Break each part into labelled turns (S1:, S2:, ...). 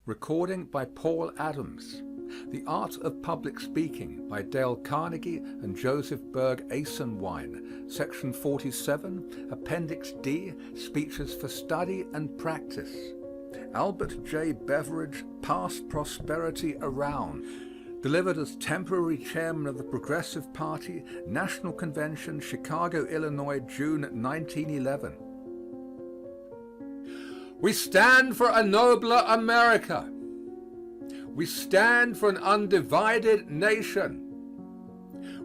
S1: Recording by Paul Adams. The Art of Public Speaking by Dale Carnegie and Joseph Berg Esenwein. Section 47, Appendix D, Speeches for Study and Practice. Albert J. Beveridge, Past Prosperity Around. Delivered as temporary chairman of the Progressive Party, National Convention, Chicago, Illinois, June 1911. We stand for a nobler America. We stand for an undivided nation.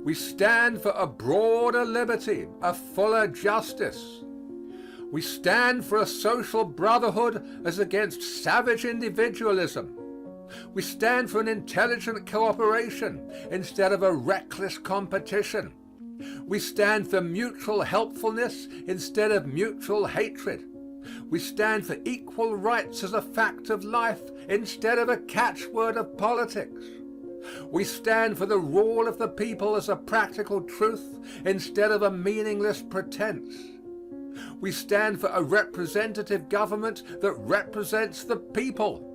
S1: We stand for a broader liberty, a fuller justice. We stand for a social brotherhood as against savage individualism. We stand for an intelligent cooperation instead of a reckless competition. We stand for mutual helpfulness instead of mutual hatred. We stand for equal rights as a fact of life instead of a catchword of politics. We stand for the rule of the people as a practical truth instead of a meaningless pretense. We stand for a representative government that represents the people.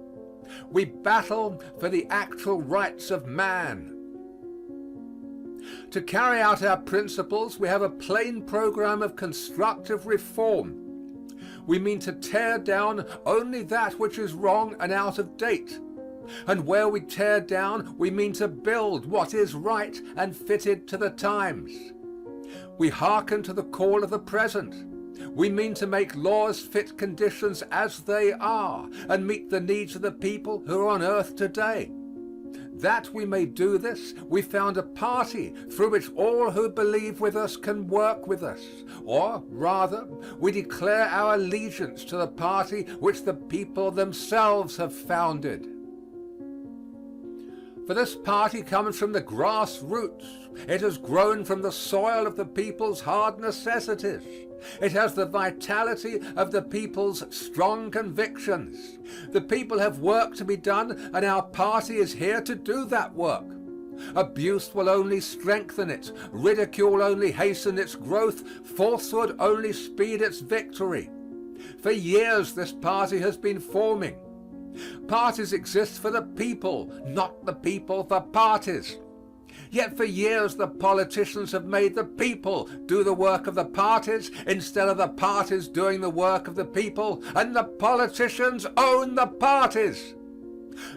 S1: We battle for the actual rights of man. To carry out our principles, we have a plain program of constructive reform. We mean to tear down only that which is wrong and out of date. And where we tear down, we mean to build what is right and fitted to the times. We hearken to the call of the present. We mean to make laws fit conditions as they are and meet the needs of the people who are on earth today. That we may do this, we found a party through which all who believe with us can work with us. Or, rather, we declare our allegiance to the party which the people themselves have founded. For this party comes from the grassroots. It has grown from the soil of the people's hard necessities. It has the vitality of the people's strong convictions. The people have work to be done, and our party is here to do that work. Abuse will only strengthen it. Ridicule only hasten its growth. Falsehood only speed its victory. For years this party has been forming. Parties exist for the people, not the people for parties. Yet for years the politicians have made the people do the work of the parties instead of the parties doing the work of the people, and the politicians own the parties.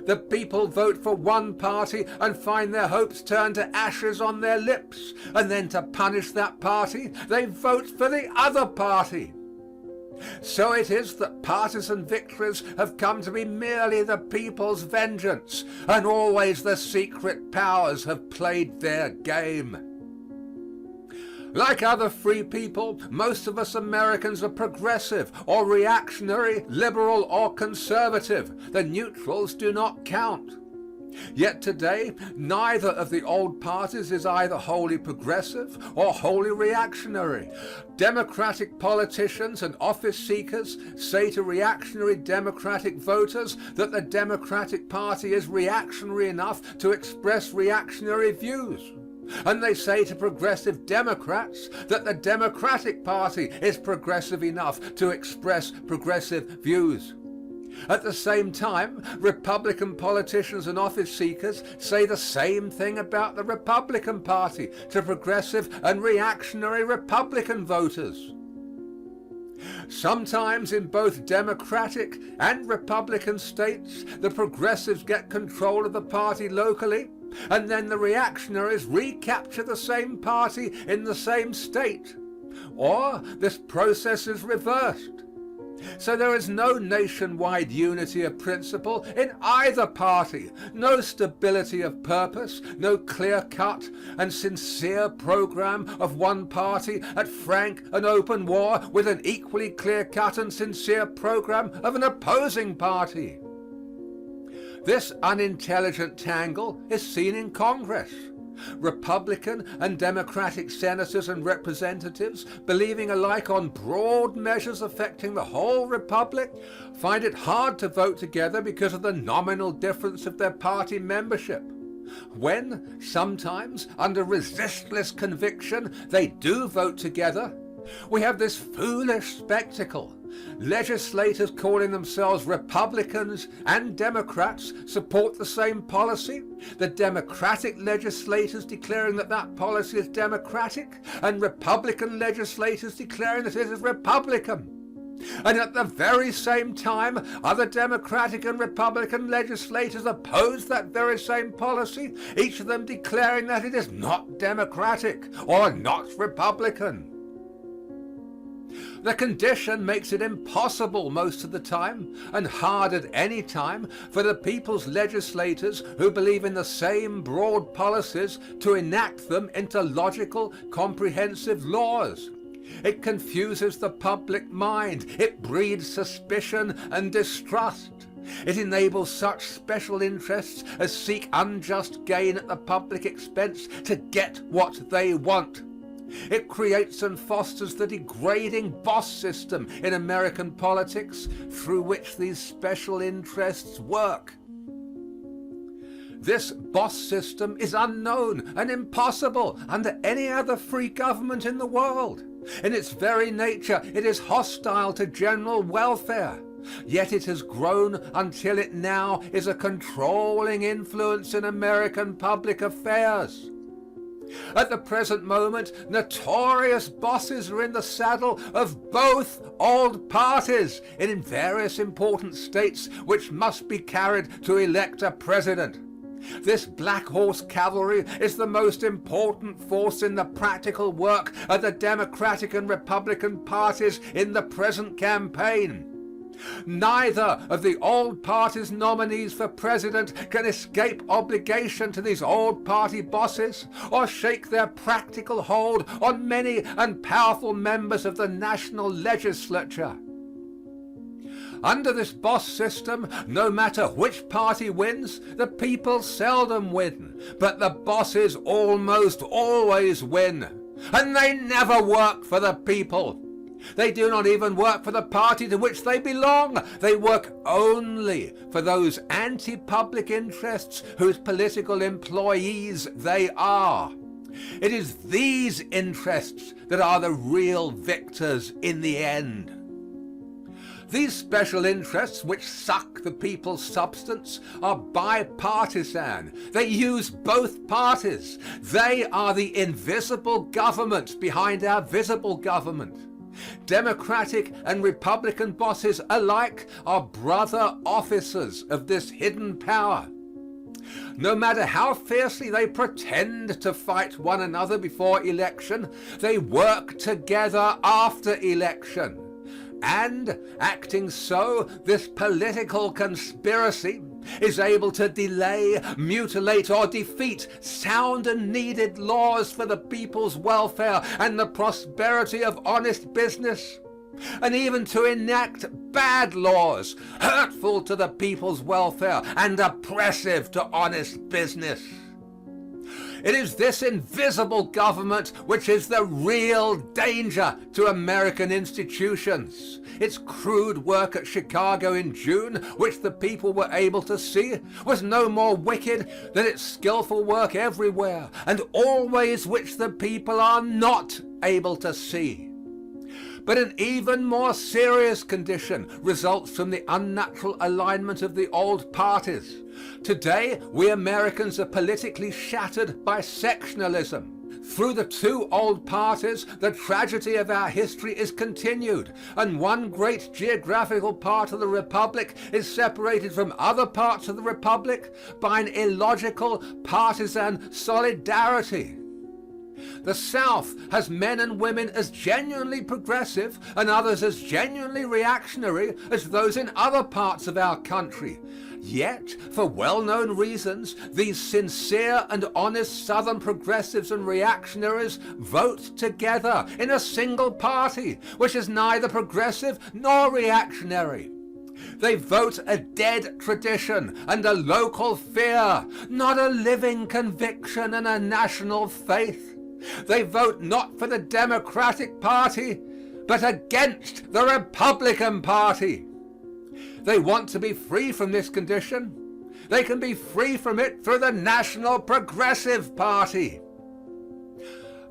S1: The people vote for one party and find their hopes turn to ashes on their lips, and then to punish that party, they vote for the other party. So it is that partisan victories have come to be merely the people's vengeance, and always the secret powers have played their game. Like other free people, most of us Americans are progressive or reactionary, liberal or conservative. The neutrals do not count. Yet today, neither of the old parties is either wholly progressive or wholly reactionary. Democratic politicians and office seekers say to reactionary Democratic voters that the Democratic Party is reactionary enough to express reactionary views. And they say to progressive Democrats that the Democratic Party is progressive enough to express progressive views. At the same time, Republican politicians and office seekers say the same thing about the Republican Party to progressive and reactionary Republican voters. Sometimes in both Democratic and Republican states, the progressives get control of the party locally, and then the reactionaries recapture the same party in the same state. Or this process is reversed. So there is no nationwide unity of principle in either party, no stability of purpose, no clear-cut and sincere program of one party at frank and open war with an equally clear-cut and sincere program of an opposing party. This unintelligent tangle is seen in Congress. Republican and Democratic senators and representatives, believing alike on broad measures affecting the whole republic, find it hard to vote together because of the nominal difference of their party membership. When, sometimes, under resistless conviction, they do vote together, We have this foolish spectacle. Legislators calling themselves Republicans and Democrats support the same policy. The Democratic legislators declaring that that policy is Democratic, and Republican legislators declaring that it is Republican. And at the very same time, other Democratic and Republican legislators oppose that very same policy, each of them declaring that it is not Democratic or not Republican. The condition makes it impossible most of the time, and hard at any time, for the people's legislators who believe in the same broad policies to enact them into logical, comprehensive laws. It confuses the public mind. It breeds suspicion and distrust. It enables such special interests as seek unjust gain at the public expense to get what they want. It creates and fosters the degrading boss system in American politics through which these special interests work. This boss system is unknown and impossible under any other free government in the world. In its very nature, it is hostile to general welfare. Yet it has grown until it now is a controlling influence in American public affairs. At the present moment, notorious bosses are in the saddle of both old parties in various important states which must be carried to elect a president. This black horse cavalry is the most important force in the practical work of the Democratic and Republican parties in the present campaign. Neither of the old party's nominees for president can escape obligation to these old party bosses or shake their practical hold on many and powerful members of the national legislature. Under this boss system, no matter which party wins, the people seldom win, but the bosses almost always win. And they never work for the people. They do not even work for the party to which they belong. They work only for those anti-public interests whose political employees they are. It is these interests that are the real victors in the end. These special interests, which suck the people's substance, are bipartisan. They use both parties. They are the invisible government behind our visible government. Democratic and Republican bosses alike are brother officers of this hidden power. No matter how fiercely they pretend to fight one another before election, they work together after election. And, acting so, this political conspiracy is able to delay, mutilate, or defeat sound and needed laws for the people's welfare and the prosperity of honest business, and even to enact bad laws, hurtful to the people's welfare and oppressive to honest business. It is this invisible government which is the real danger to American institutions. Its crude work at Chicago in June, which the people were able to see, was no more wicked than its skillful work everywhere, and always which the people are not able to see. But an even more serious condition results from the unnatural alignment of the old parties. Today, we Americans are politically shattered by sectionalism. Through the two old parties, the tragedy of our history is continued, and one great geographical part of the Republic is separated from other parts of the Republic by an illogical partisan solidarity. The South has men and women as genuinely progressive and others as genuinely reactionary as those in other parts of our country. Yet, for well-known reasons, these sincere and honest Southern progressives and reactionaries vote together in a single party, which is neither progressive nor reactionary. They vote a dead tradition and a local fear, not a living conviction and a national faith. They vote not for the Democratic Party, but against the Republican Party. They want to be free from this condition. They can be free from it through the National Progressive Party.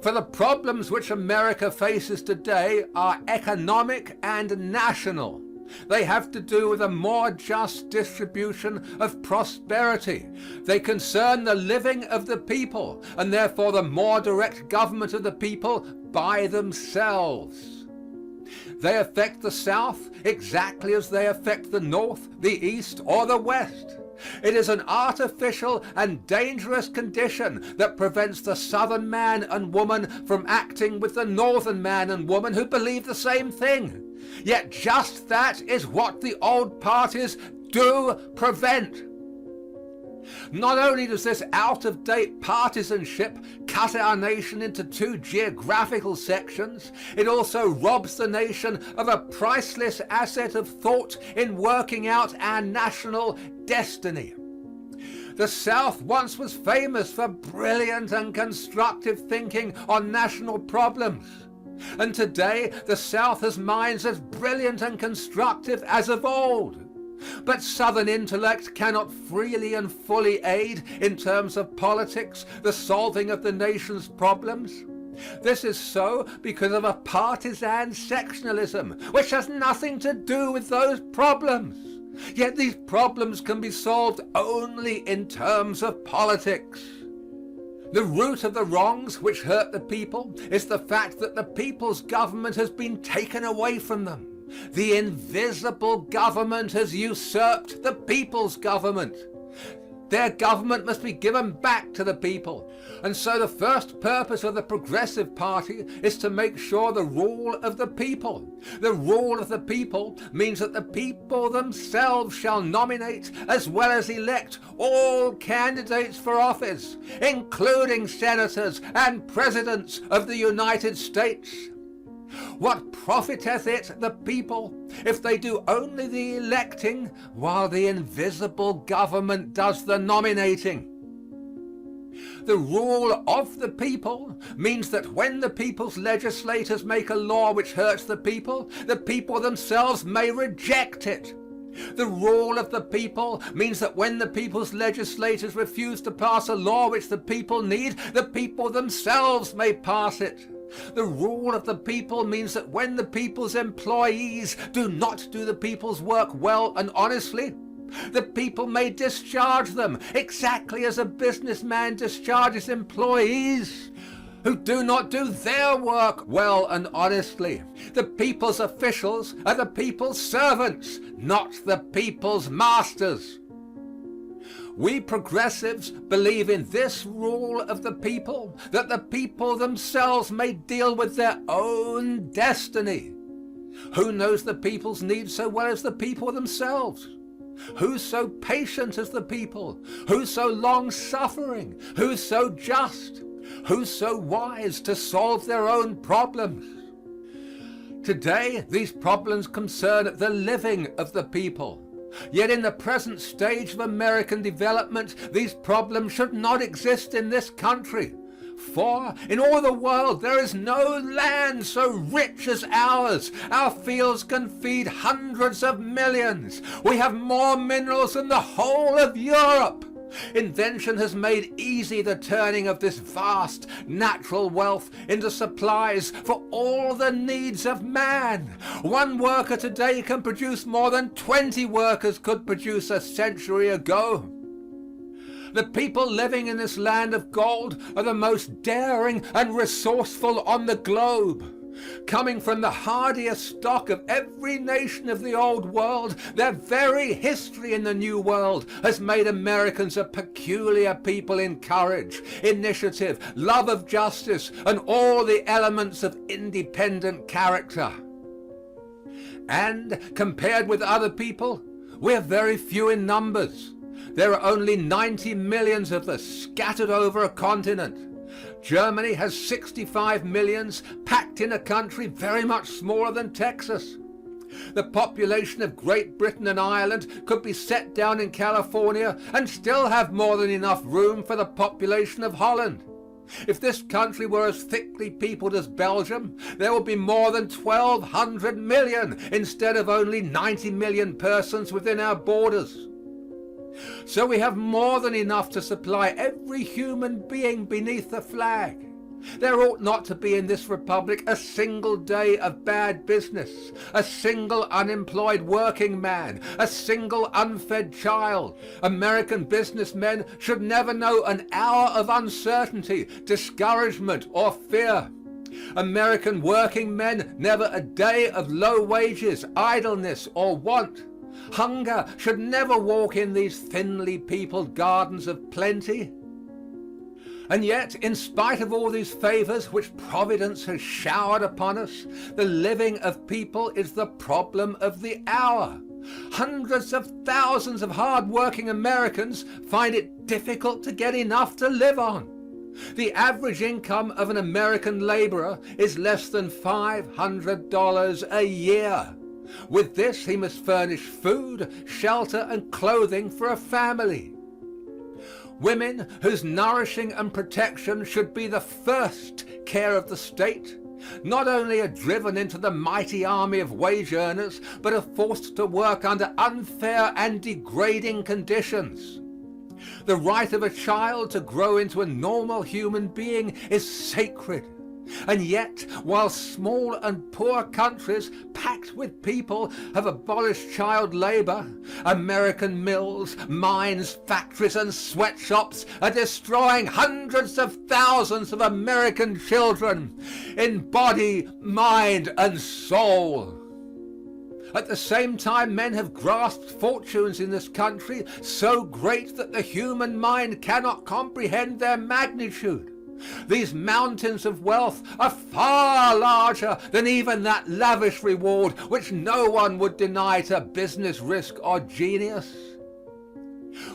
S1: For the problems which America faces today are economic and national. They have to do with a more just distribution of prosperity. They concern the living of the people, and therefore the more direct government of the people by themselves. They affect the South exactly as they affect the North, the East, or the West. It is an artificial and dangerous condition that prevents the Southern man and woman from acting with the Northern man and woman who believe the same thing. Yet just that is what the old parties do prevent. Not only does this out-of-date partisanship cut our nation into two geographical sections, it also robs the nation of a priceless asset of thought in working out our national destiny. The South once was famous for brilliant and constructive thinking on national problems. And today the South has minds as brilliant and constructive as of old. But Southern intellect cannot freely and fully aid in terms of politics the solving of the nation's problems. This is so because of a partisan sectionalism which has nothing to do with those problems. Yet these problems can be solved only in terms of politics. The root of the wrongs which hurt the people is the fact that the people's government has been taken away from them. The invisible government has usurped the people's government. Their government must be given back to the people. And so the first purpose of the Progressive Party is to make sure the rule of the people. The rule of the people means that the people themselves shall nominate as well as elect all candidates for office, including senators and presidents of the United States. What profiteth it the people if they do only the electing while the invisible government does the nominating? The rule of the people means that when the people's legislators make a law which hurts the people themselves may reject it. The rule of the people means that when the people's legislators refuse to pass a law which the people need, the people themselves may pass it. The rule of the people means that when the people's employees do not do the people's work well and honestly, the people may discharge them exactly as a businessman discharges employees who do not do their work well and honestly. The people's officials are the people's servants, not the people's masters. We progressives believe in this rule of the people, that the people themselves may deal with their own destiny. Who knows the people's needs so well as the people themselves? Who's so patient as the people? Who's so long-suffering? Who's so just? Who's so wise to solve their own problems? Today, these problems concern the living of the people. Yet in the present stage of American development, these problems should not exist in this country. For in all the world there is no land so rich as ours. Our fields can feed hundreds of millions. We have more minerals than the whole of Europe. Invention has made easy the turning of this vast natural wealth into supplies for all the needs of man. One worker today can produce more than 20 workers could produce a century ago. The people living in this land of gold are the most daring and resourceful on the globe. Coming from the hardiest stock of every nation of the old world, their very history in the new world has made Americans a peculiar people in courage, initiative, love of justice, and all the elements of independent character. And compared with other people, we are very few in numbers. There are only 90 millions of us scattered over a continent. Germany has 65 millions packed in a country very much smaller than Texas. The population of Great Britain and Ireland could be set down in California and still have more than enough room for the population of Holland. If this country were as thickly peopled as Belgium, there would be more than 1,200 million instead of only 90 million persons within our borders. So we have more than enough to supply every human being beneath the flag. There ought not to be in this republic a single day of bad business, a single unemployed working man, a single unfed child. American businessmen should never know an hour of uncertainty, discouragement, or fear. American working men never a day of low wages, idleness, or want. Hunger should never walk in these thinly peopled gardens of plenty. And yet, in spite of all these favors which Providence has showered upon us, the living of people is the problem of the hour. Hundreds of thousands of hard-working Americans find it difficult to get enough to live on. The average income of an American laborer is less than $500 a year. With this, he must furnish food, shelter, and clothing for a family. Women, whose nourishing and protection should be the first care of the state, not only are driven into the mighty army of wage earners, but are forced to work under unfair and degrading conditions. The right of a child to grow into a normal human being is sacred. And yet, while small and poor countries packed with people have abolished child labor, American mills, mines, factories, and sweatshops are destroying hundreds of thousands of American children in body, mind, and soul. At the same time, men have grasped fortunes in this country so great that the human mind cannot comprehend their magnitude. These mountains of wealth are far larger than even that lavish reward which no one would deny to business risk or genius.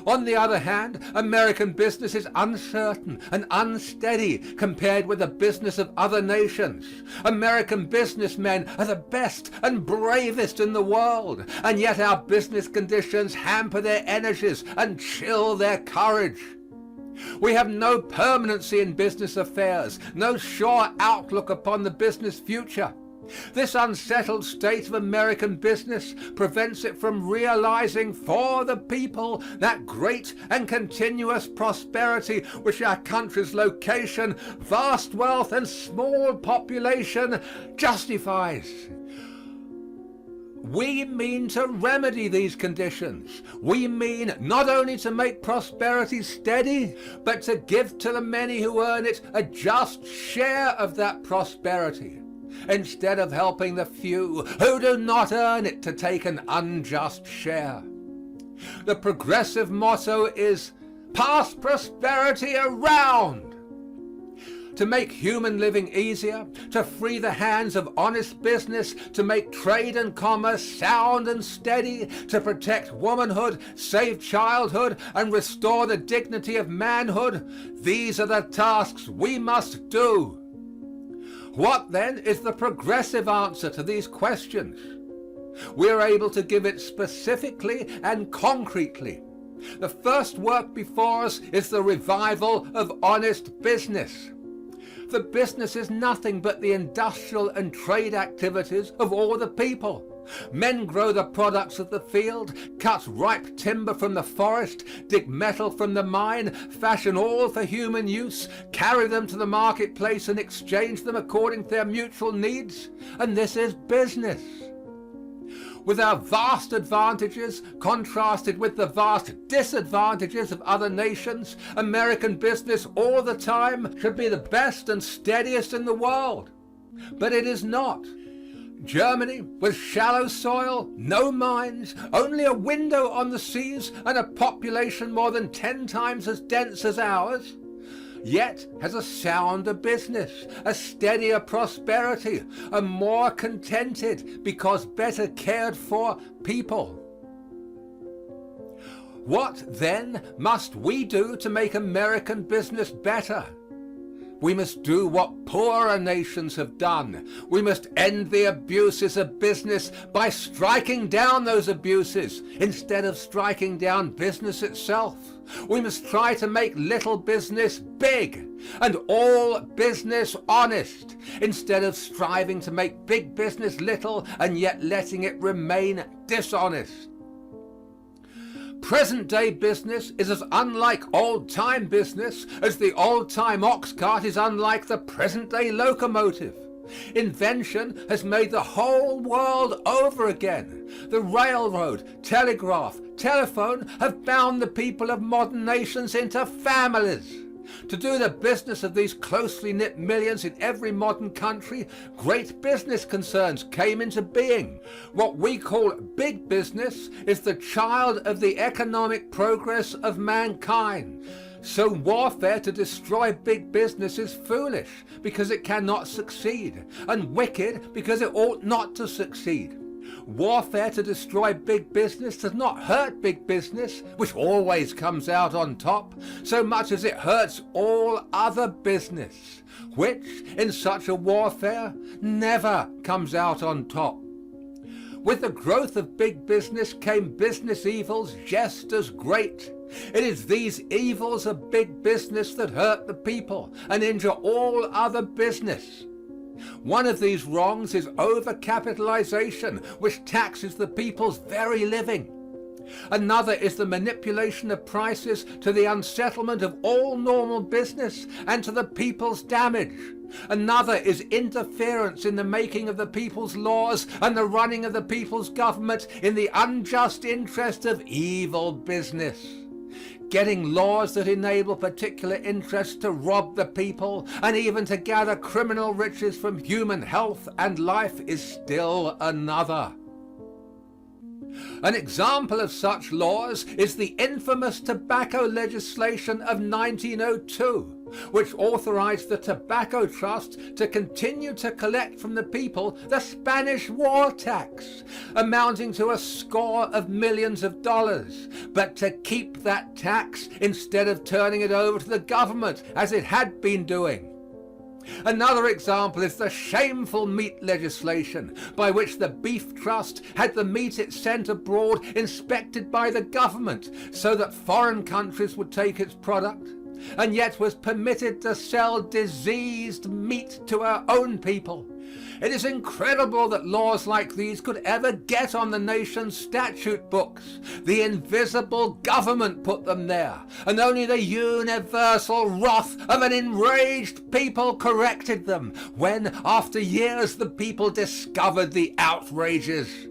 S1: On the other hand, American business is uncertain and unsteady compared with the business of other nations. American businessmen are the best and bravest in the world, and yet our business conditions hamper their energies and chill their courage. We have no permanency in business affairs, no sure outlook upon the business future. This unsettled state of American business prevents it from realizing for the people that great and continuous prosperity which our country's location, vast wealth, and small population justifies. We mean to remedy these conditions. We mean not only to make prosperity steady, but to give to the many who earn it a just share of that prosperity, instead of helping the few who do not earn it to take an unjust share. The progressive motto is pass prosperity around. To make human living easier, to free the hands of honest business, to make trade and commerce sound and steady, to protect womanhood, save childhood, and restore the dignity of manhood, these are the tasks we must do. What then is the progressive answer to these questions? We are able to give it specifically and concretely. The first work before us is the revival of honest business. The business is nothing but the industrial and trade activities of all the people. Men grow the products of the field, cut ripe timber from the forest, dig metal from the mine, fashion all for human use, carry them to the marketplace and exchange them according to their mutual needs. And this is business. With our vast advantages contrasted with the vast disadvantages of other nations, American business all the time should be the best and steadiest in the world. But it is not. Germany, with shallow soil, no mines, only a window on the seas, and a population more than 10 times as dense as ours, yet has a sounder business, a steadier prosperity, a more contented, because better cared for people. What then must we do to make American business better? We must do what poorer nations have done. We must end the abuses of business by striking down those abuses instead of striking down business itself. We must try to make little business big and all business honest, instead of striving to make big business little and yet letting it remain dishonest. Present-day business is as unlike old-time business as the old-time ox cart is unlike the present-day locomotive. Invention has made the whole world over again. The railroad, telegraph, telephone have bound the people of modern nations into families. To do the business of these closely knit millions in every modern country, great business concerns came into being. What we call big business is the child of the economic progress of mankind. So warfare to destroy big business is foolish because it cannot succeed, and wicked because it ought not to succeed. Warfare to destroy big business does not hurt big business, which always comes out on top, so much as it hurts all other business, which, in such a warfare, never comes out on top. With the growth of big business came business evils just as great. It is these evils of big business that hurt the people and injure all other business. One of these wrongs is overcapitalization, which taxes the people's very living. Another is the manipulation of prices to the unsettlement of all normal business and to the people's damage. Another is interference in the making of the people's laws and the running of the people's government in the unjust interest of evil business. Getting laws that enable particular interests to rob the people and even to gather criminal riches from human health and life is still another. An example of such laws is the infamous tobacco legislation of 1902, which authorized the Tobacco Trust to continue to collect from the people the Spanish war tax, amounting to a score of millions of dollars, but to keep that tax instead of turning it over to the government as it had been doing. Another example is the shameful meat legislation by which the Beef Trust had the meat it sent abroad inspected by the government so that foreign countries would take its product, and yet was permitted to sell diseased meat to our own people. It is incredible that laws like these could ever get on the nation's statute books. The invisible government put them there, and only the universal wrath of an enraged people corrected them when, after years, the people discovered the outrages.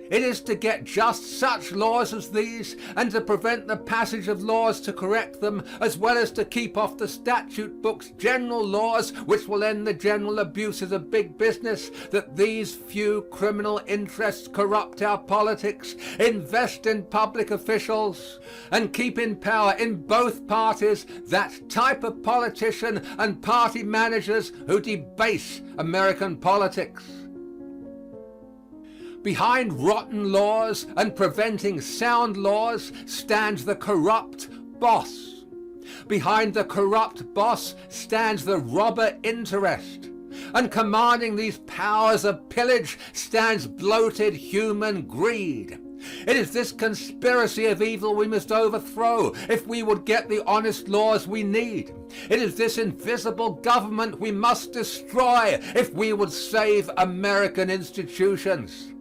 S1: It is to get just such laws as these and to prevent the passage of laws to correct them, as well as to keep off the statute books general laws which will end the general abuses of big business, that these few criminal interests corrupt our politics, invest in public officials, and keep in power in both parties that type of politician and party managers who debase American politics. Behind rotten laws and preventing sound laws stands the corrupt boss. Behind the corrupt boss stands the robber interest. And commanding these powers of pillage stands bloated human greed. It is this conspiracy of evil we must overthrow if we would get the honest laws we need. It is this invisible government we must destroy if we would save American institutions.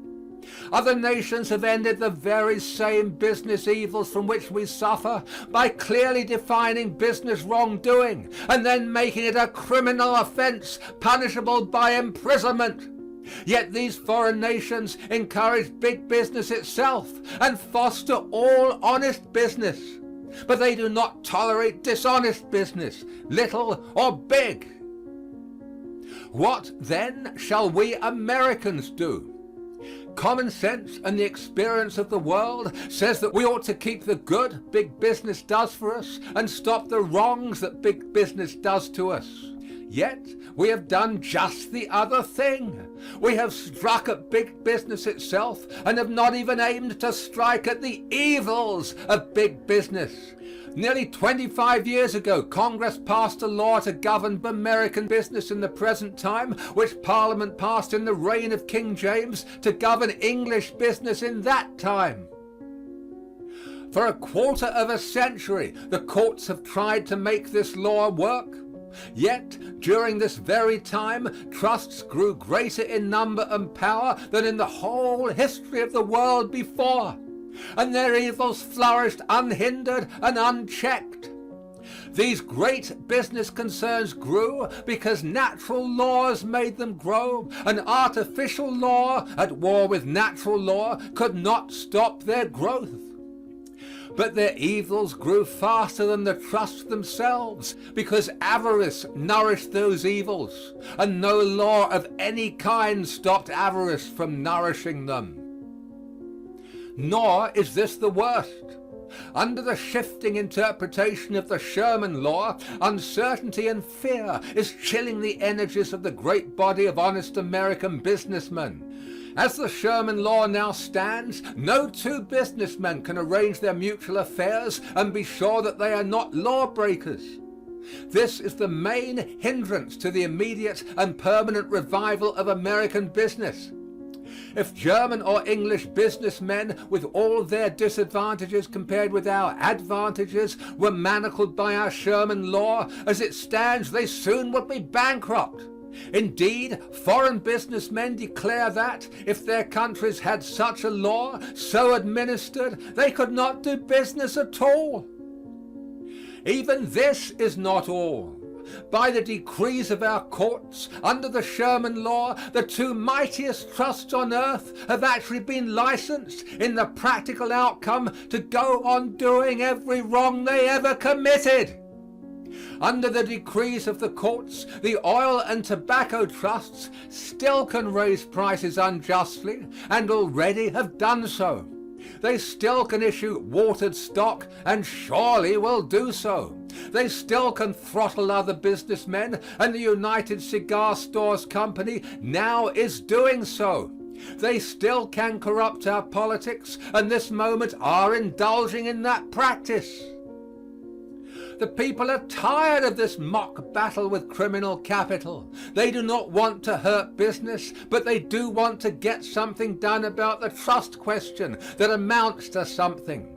S1: Other nations have ended the very same business evils from which we suffer by clearly defining business wrongdoing and then making it a criminal offense punishable by imprisonment. Yet these foreign nations encourage big business itself and foster all honest business. But they do not tolerate dishonest business, little or big. What then shall we Americans do? Common sense and the experience of the world says that we ought to keep the good big business does for us and stop the wrongs that big business does to us. Yet we have done just the other thing. We have struck at big business itself and have not even aimed to strike at the evils of big business. Nearly 25 years ago, Congress passed a law to govern American business in the present time, which Parliament passed in the reign of King James to govern English business in that time. For a quarter of a century, the courts have tried to make this law work. Yet, during this very time, trusts grew greater in number and power than in the whole history of the world before. and their evils flourished unhindered and unchecked. These great business concerns grew because natural laws made them grow, and artificial law, at war with natural law, could not stop their growth. But their evils grew faster than the trusts themselves, because avarice nourished those evils, and no law of any kind stopped avarice from nourishing them. Nor is this the worst. Under the shifting interpretation of the Sherman Law, uncertainty and fear is chilling the energies of the great body of honest American businessmen. As the Sherman Law now stands, no two businessmen can arrange their mutual affairs and be sure that they are not lawbreakers. This is the main hindrance to the immediate and permanent revival of American business. If German or English businessmen, with all their disadvantages compared with our advantages, were manacled by our Sherman Law, as it stands they soon would be bankrupt. Indeed, foreign businessmen declare that, if their countries had such a law, so administered, they could not do business at all. Even this is not all. By the decrees of our courts, under the Sherman Law, the two mightiest trusts on earth have actually been licensed, in the practical outcome, to go on doing every wrong they ever committed. Under the decrees of the courts, the oil and tobacco trusts still can raise prices unjustly, and already have done so. They still can issue watered stock, and surely will do so. They still can throttle other businessmen, and the United Cigar Stores Company now is doing so. They still can corrupt our politics, and this moment are indulging in that practice. The people are tired of this mock battle with criminal capital. They do not want to hurt business, but they do want to get something done about the trust question that amounts to something.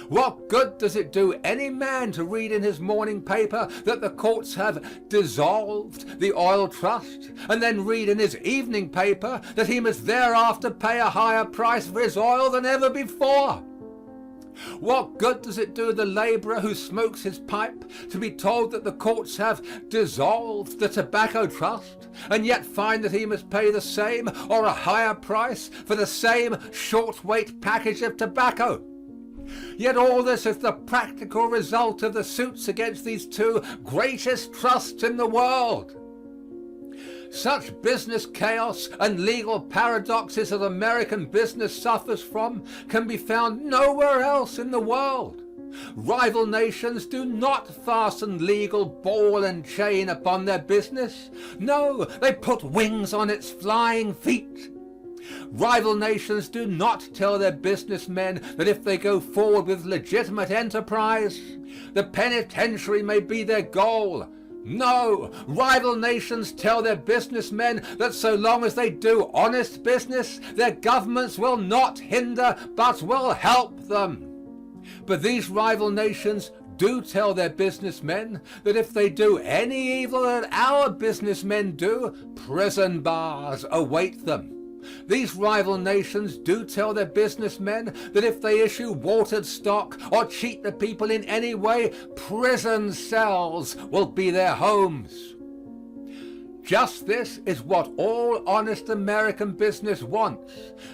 S1: What good does it do any man to read in his morning paper that the courts have dissolved the oil trust, and then read in his evening paper that he must thereafter pay a higher price for his oil than ever before? What good does it do the laborer who smokes his pipe to be told that the courts have dissolved the tobacco trust, and yet find that he must pay the same or a higher price for the same short-weight package of tobacco? Yet all this is the practical result of the suits against these two greatest trusts in the world. Such business chaos and legal paradoxes as American business suffers from can be found nowhere else in the world. Rival nations do not fasten legal ball and chain upon their business. No, they put wings on its flying feet. Rival nations do not tell their businessmen that if they go forward with legitimate enterprise, the penitentiary may be their goal. No, rival nations tell their businessmen that so long as they do honest business, their governments will not hinder but will help them. But these rival nations do tell their businessmen that if they do any evil that our businessmen do, prison bars await them. These rival nations do tell their businessmen that if they issue watered stock or cheat the people in any way, prison cells will be their homes. Just this is what all honest American business wants.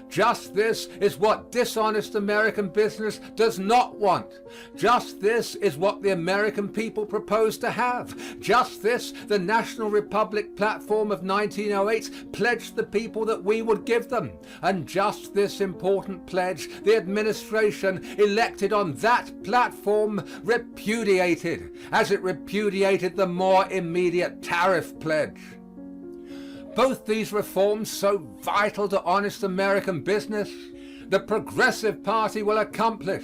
S1: Just this is what dishonest American business does not want. Just this is what the American people propose to have. Just this the National Republic platform of 1908 pledged the people that we would give them. And just this important pledge the administration elected on that platform repudiated, as it repudiated the more immediate tariff pledge. Both these reforms, so vital to honest American business, the Progressive Party will accomplish.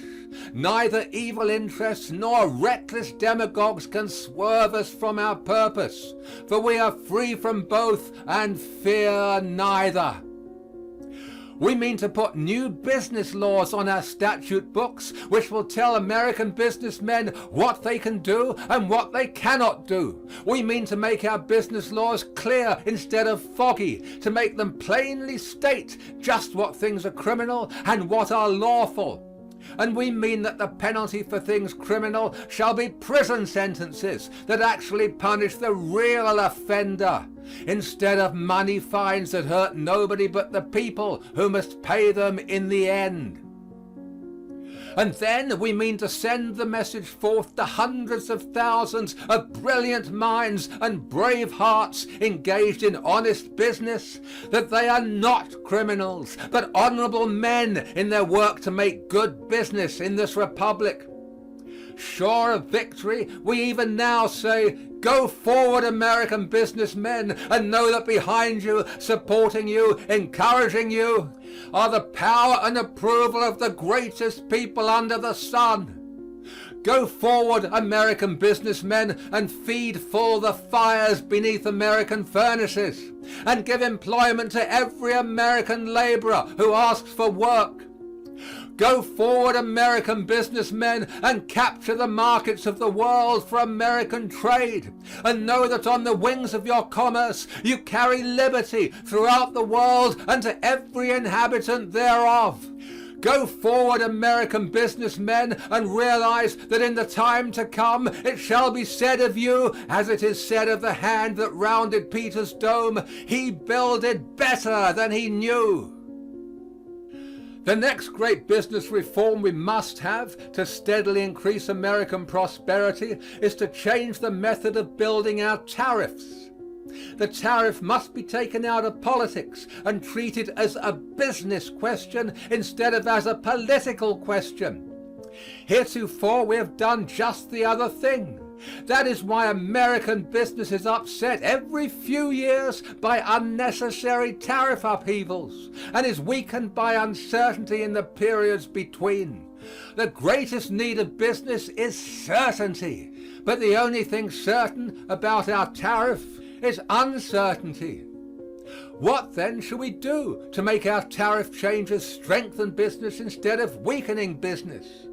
S1: Neither evil interests nor reckless demagogues can swerve us from our purpose, for we are free from both and fear neither. We mean to put new business laws on our statute books which will tell American businessmen what they can do and what they cannot do. We mean to make our business laws clear instead of foggy, to make them plainly state just what things are criminal and what are lawful. And we mean that the penalty for things criminal shall be prison sentences that actually punish the real offender, instead of money fines that hurt nobody but the people who must pay them in the end. And then we mean to send the message forth to hundreds of thousands of brilliant minds and brave hearts engaged in honest business that they are not criminals, but honorable men in their work to make good business in this republic. Sure of victory, we even now say, go forward, American businessmen, and know that behind you, supporting you, encouraging you, are the power and approval of the greatest people under the sun. Go forward, American businessmen, and feed full the fires beneath American furnaces, and give employment to every American laborer who asks for work. Go forward, American businessmen, and capture the markets of the world for American trade, and know that on the wings of your commerce you carry liberty throughout the world and to every inhabitant thereof. Go forward, American businessmen, and realize that in the time to come it shall be said of you, as it is said of the hand that rounded Peter's dome, he builded better than he knew. The next great business reform we must have to steadily increase American prosperity is to change the method of building our tariffs. The tariff must be taken out of politics and treated as a business question instead of as a political question. Heretofore we have done just the other thing. That is why American business is upset every few years by unnecessary tariff upheavals and is weakened by uncertainty in the periods between. The greatest need of business is certainty, but the only thing certain about our tariff is uncertainty. What then should we do to make our tariff changes strengthen business instead of weakening business?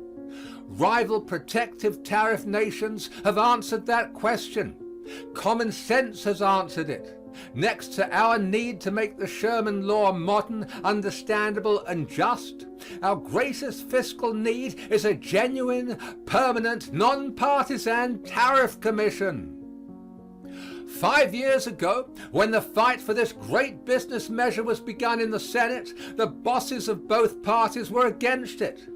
S1: Rival protective tariff nations have answered that question. Common sense has answered it. Next to our need to make the Sherman Law modern, understandable, and just, our greatest fiscal need is a genuine, permanent, non-partisan tariff commission. 5 years ago, when the fight for this great business measure was begun in the Senate, the bosses of both parties were against it.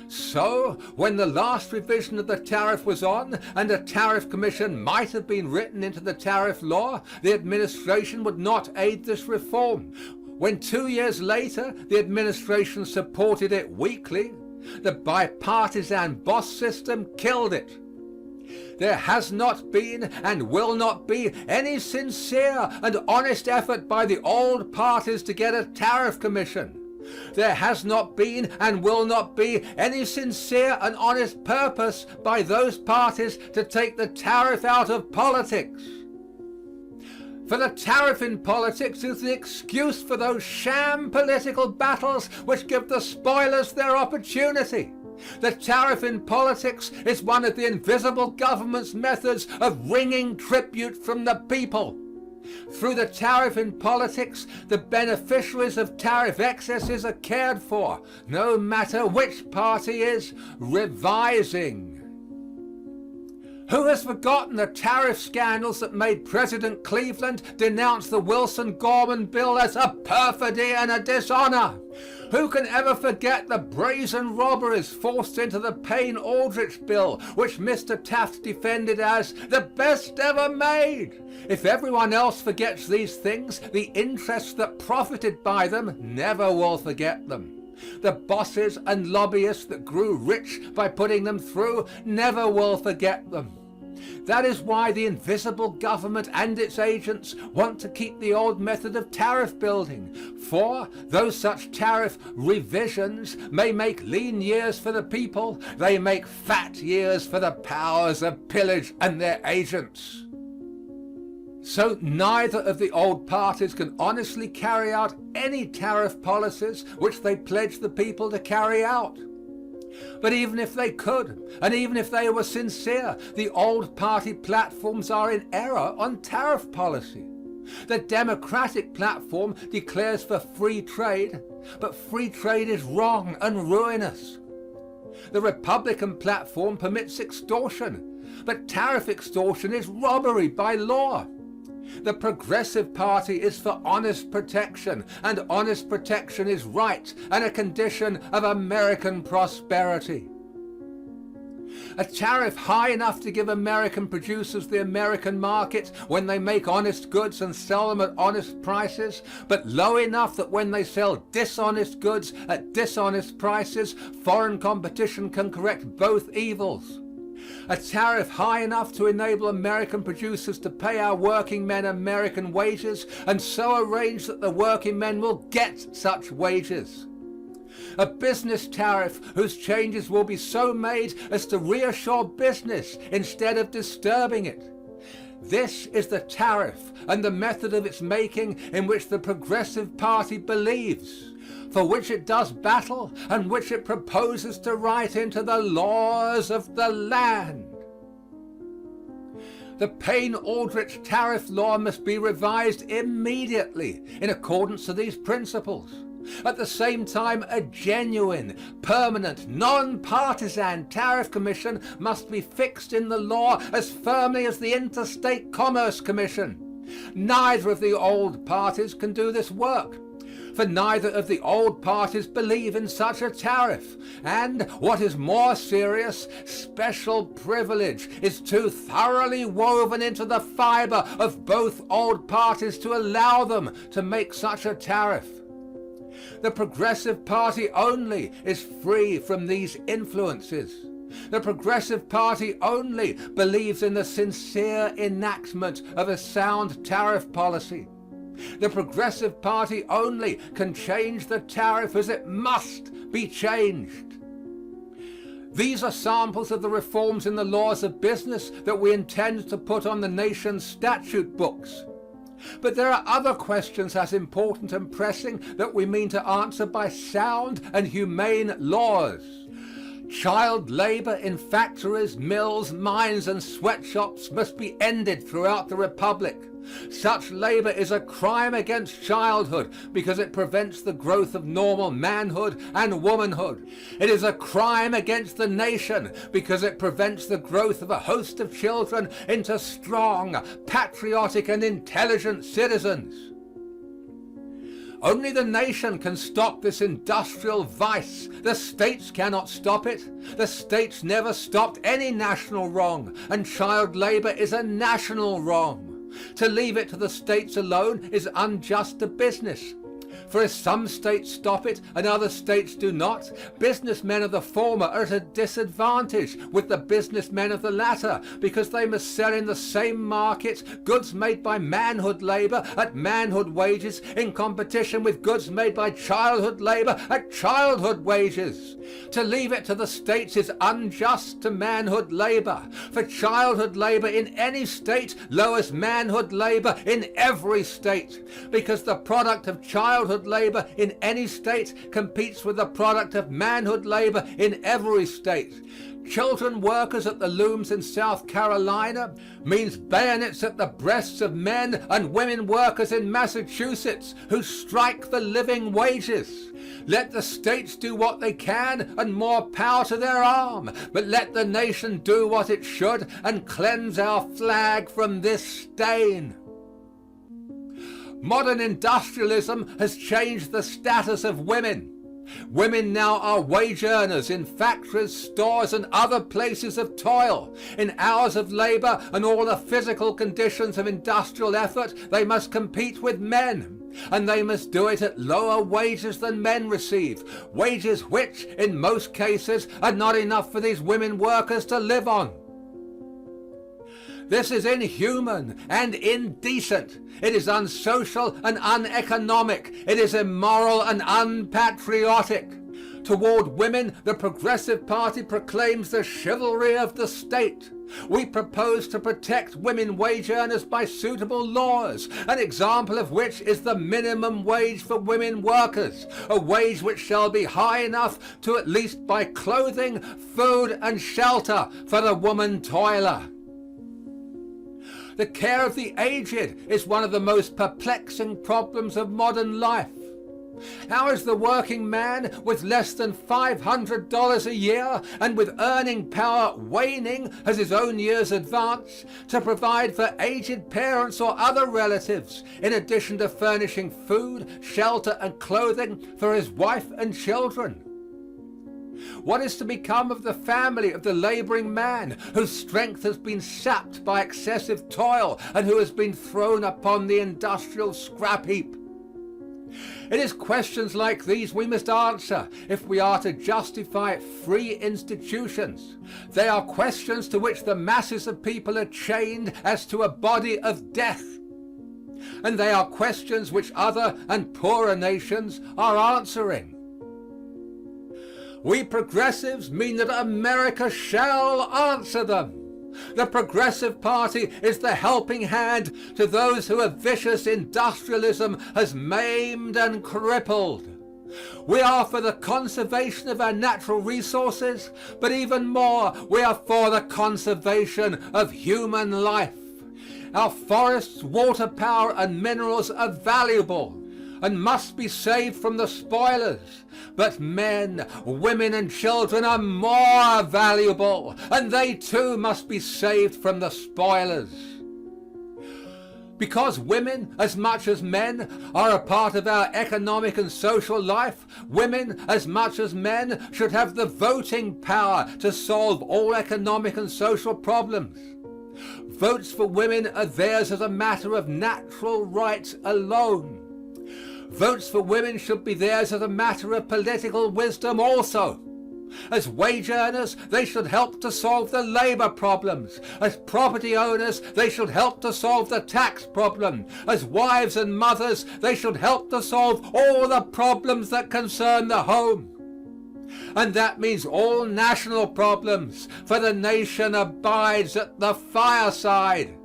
S1: So, when the last revision of the tariff was on and a tariff commission might have been written into the tariff law, the administration would not aid this reform. When 2 years later the administration supported it weakly, the bipartisan boss system killed it. There has not been and will not be any sincere and honest effort by the old parties to get a tariff commission. There has not been and will not be any sincere and honest purpose by those parties to take the tariff out of politics. For the tariff in politics is the excuse for those sham political battles which give the spoilers their opportunity. The tariff in politics is one of the invisible government's methods of wringing tribute from the people. Through the tariff in politics, the beneficiaries of tariff excesses are cared for, no matter which party is revising. Who has forgotten the tariff scandals that made President Cleveland denounce the Wilson-Gorman bill as a perfidy and a dishonor? Who can ever forget the brazen robberies forced into the Payne-Aldrich bill, which Mr. Taft defended as the best ever made? If everyone else forgets these things, the interests that profited by them never will forget them. The bosses and lobbyists that grew rich by putting them through never will forget them. That is why the invisible government and its agents want to keep the old method of tariff building. For though such tariff revisions may make lean years for the people, they make fat years for the powers of pillage and their agents. So neither of the old parties can honestly carry out any tariff policies which they pledge the people to carry out. But even if they could, and even if they were sincere, the old party platforms are in error on tariff policy. The Democratic platform declares for free trade, but free trade is wrong and ruinous. The Republican platform permits extortion, but tariff extortion is robbery by law. The Progressive Party is for honest protection, and honest protection is right and a condition of American prosperity. A tariff high enough to give American producers the American market when they make honest goods and sell them at honest prices, but low enough that when they sell dishonest goods at dishonest prices, foreign competition can correct both evils. A tariff high enough to enable American producers to pay our working men American wages and so arrange that the working men will get such wages. A business tariff whose changes will be so made as to reassure business instead of disturbing it. This is the tariff and the method of its making in which the Progressive Party believes, for which it does battle, and which it proposes to write into the laws of the land. The Payne-Aldrich tariff law must be revised immediately in accordance to these principles. At the same time, a genuine, permanent, non-partisan tariff commission must be fixed in the law as firmly as the Interstate Commerce Commission. Neither of the old parties can do this work, for neither of the old parties believe in such a tariff, and, what is more serious, special privilege is too thoroughly woven into the fiber of both old parties to allow them to make such a tariff. The Progressive Party only is free from these influences. The Progressive Party only believes in the sincere enactment of a sound tariff policy. The Progressive Party only can change the tariff as it must be changed. These are samples of the reforms in the laws of business that we intend to put on the nation's statute books. But there are other questions as important and pressing that we mean to answer by sound and humane laws. Child labor in factories, mills, mines, and sweatshops must be ended throughout the Republic. Such labor is a crime against childhood because it prevents the growth of normal manhood and womanhood. It is a crime against the nation because it prevents the growth of a host of children into strong, patriotic, and intelligent citizens. Only the nation can stop this industrial vice. The states cannot stop it. The states never stopped any national wrong, and child labor is a national wrong. To leave it to the states alone is unjust to business. For if some states stop it and other states do not, businessmen of the former are at a disadvantage with the businessmen of the latter, because they must sell in the same market goods made by manhood labor at manhood wages in competition with goods made by childhood labor at childhood wages. To leave it to the states is unjust to manhood labor, for childhood labor in any state lowers manhood labor in every state, because the product of childhood labor in any state competes with the product of manhood labor in every state. Children workers at the looms in South Carolina means bayonets at the breasts of men and women workers in Massachusetts who strike for living wages. Let the states do what they can and more power to their arm, but let the nation do what it should and cleanse our flag from this stain. Modern industrialism has changed the status of women. Women now are wage earners in factories, stores, and other places of toil. In hours of labor and all the physical conditions of industrial effort, they must compete with men, and they must do it at lower wages than men receive, wages which, in most cases, are not enough for these women workers to live on. This is inhuman and indecent. It is unsocial and uneconomic. It is immoral and unpatriotic. Toward women, the Progressive Party proclaims the chivalry of the state. We propose to protect women wage earners by suitable laws, an example of which is the minimum wage for women workers, a wage which shall be high enough to at least buy clothing, food, and shelter for the woman toiler. The care of the aged is one of the most perplexing problems of modern life. How is the working man with less than $500 a year and with earning power waning as his own years advance to provide for aged parents or other relatives, in addition to furnishing food, shelter, and clothing for his wife and children? What is to become of the family of the laboring man whose strength has been sapped by excessive toil and who has been thrown upon the industrial scrap heap? It is questions like these we must answer if we are to justify free institutions. They are questions to which the masses of people are chained as to a body of death. And they are questions which other and poorer nations are answering. We progressives mean that America shall answer them. The Progressive Party is the helping hand to those who a vicious industrialism has maimed and crippled. We are for the conservation of our natural resources, but even more, we are for the conservation of human life. Our forests, water power, and minerals are valuable and must be saved from the spoilers. But men, women, and children are more valuable, and they too must be saved from the spoilers. Because women, as much as men, are a part of our economic and social life, women, as much as men, should have the voting power to solve all economic and social problems. Votes for women are theirs as a matter of natural right alone. Votes for women should be theirs as a matter of political wisdom also. As wage earners, they should help to solve the labor problems. As property owners, they should help to solve the tax problem. As wives and mothers, they should help to solve all the problems that concern the home. And that means all national problems, for the nation abides at the fireside.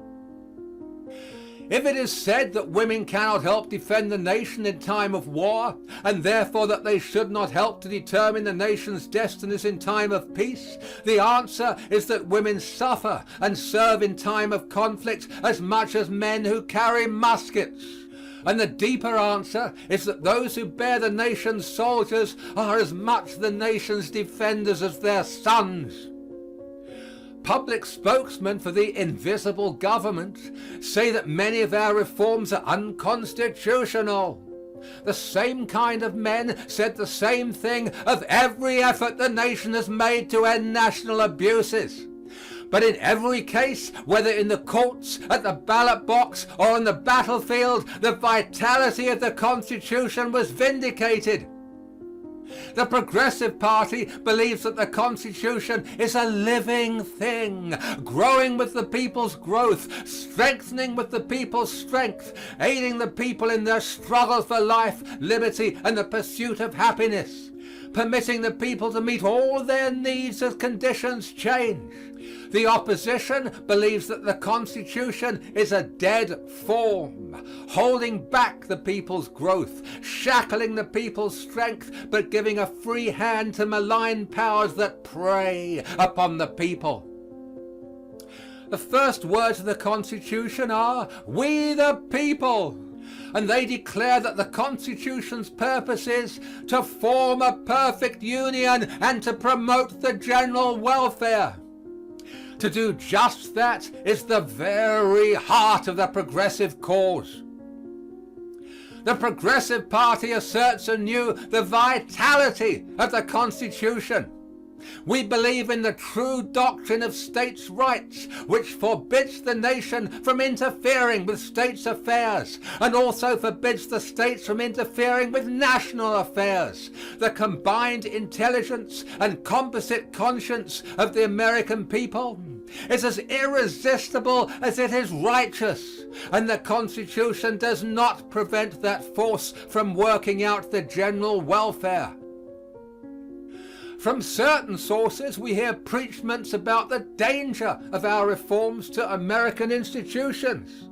S1: If it is said that women cannot help defend the nation in time of war, and therefore that they should not help to determine the nation's destinies in time of peace, the answer is that women suffer and serve in time of conflict as much as men who carry muskets. And the deeper answer is that those who bear the nation's soldiers are as much the nation's defenders as their sons. Public spokesmen for the invisible government say that many of our reforms are unconstitutional. The same kind of men said the same thing of every effort the nation has made to end national abuses. But in every case, whether in the courts, at the ballot box, or on the battlefield, the vitality of the Constitution was vindicated. The Progressive Party believes that the Constitution is a living thing, growing with the people's growth, strengthening with the people's strength, aiding the people in their struggle for life, liberty, and the pursuit of happiness, permitting the people to meet all their needs as conditions change. The opposition believes that the Constitution is a dead form, holding back the people's growth, shackling the people's strength, but giving a free hand to malign powers that prey upon the people. The first words of the Constitution are, "We the people." And they declare that the Constitution's purpose is to form a perfect union and to promote the general welfare. To do just that is the very heart of the progressive cause. The Progressive Party asserts anew the vitality of the Constitution. We believe in the true doctrine of states' rights, which forbids the nation from interfering with states' affairs and also forbids the states from interfering with national affairs. The combined intelligence and composite conscience of the American people is as irresistible as it is righteous, and the Constitution does not prevent that force from working out the general welfare. From certain sources, we hear preachments about the danger of our reforms to American institutions.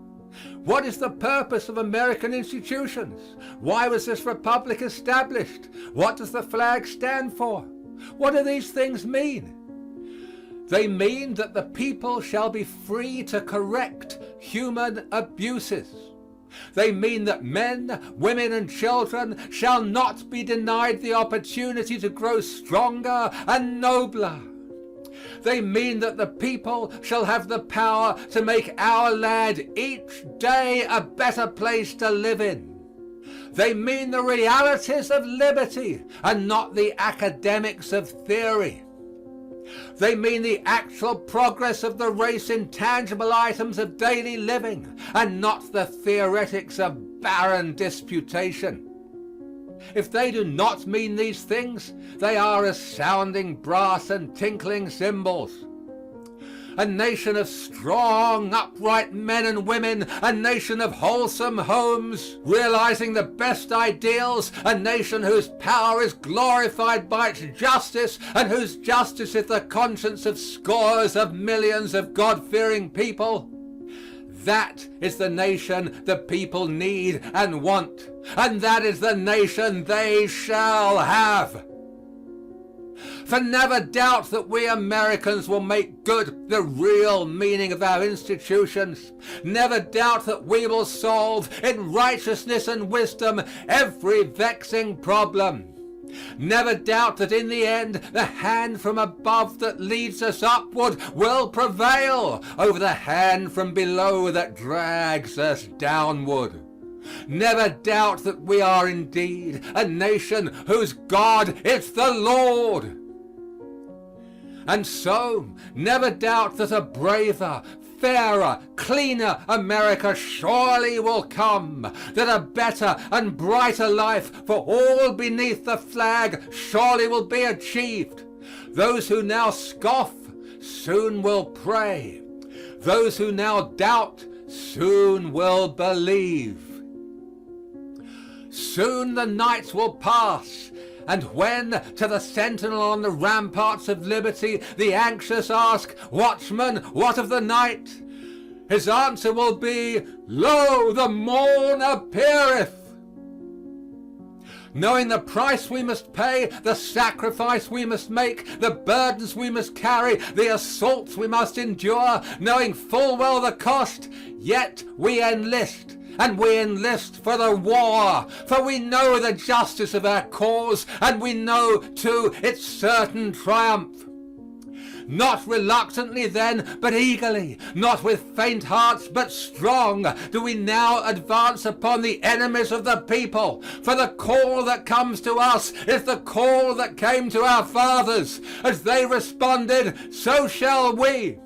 S1: What is the purpose of American institutions? Why was this republic established? What does the flag stand for? What do these things mean? They mean that the people shall be free to correct human abuses. They mean that men, women, and children shall not be denied the opportunity to grow stronger and nobler. They mean that the people shall have the power to make our land each day a better place to live in. They mean the realities of liberty and not the academics of theory. They mean the actual progress of the race in tangible items of daily living and not the theoretics of barren disputation. If they do not mean these things, they are as sounding brass and tinkling cymbals. A nation of strong, upright men and women, a nation of wholesome homes, realizing the best ideals, a nation whose power is glorified by its justice and whose justice is the conscience of scores of millions of God-fearing people. That is the nation the people need and want, and that is the nation they shall have. For never doubt that we Americans will make good the real meaning of our institutions. Never doubt that we will solve in righteousness and wisdom every vexing problem. Never doubt that in the end the hand from above that leads us upward will prevail over the hand from below that drags us downward. Never doubt that we are indeed a nation whose God is the Lord. And so, never doubt that a braver, fairer, cleaner America surely will come, that a better and brighter life for all beneath the flag surely will be achieved. Those who now scoff soon will pray. Those who now doubt soon will believe. Soon the night will pass, and when to the sentinel on the ramparts of liberty the anxious ask, "Watchman, what of the night?" his answer will be, "Lo, the morn appeareth." Knowing the price we must pay, the sacrifice we must make, the burdens we must carry, the assaults we must endure, knowing full well the cost, yet we enlist. And we enlist for the war, for we know the justice of our cause, and we know, too, its certain triumph. Not reluctantly then, but eagerly, not with faint hearts, but strong, do we now advance upon the enemies of the people. For the call that comes to us is the call that came to our fathers. As they responded, so shall we.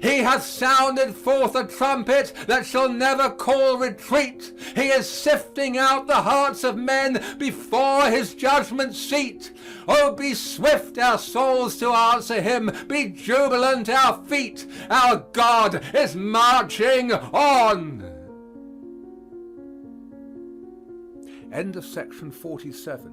S1: He hath sounded forth a trumpet that shall never call retreat. He is sifting out the hearts of men before his judgment seat. Oh, be swift our souls to answer him. Be jubilant our feet. Our God is marching on. End of section 47.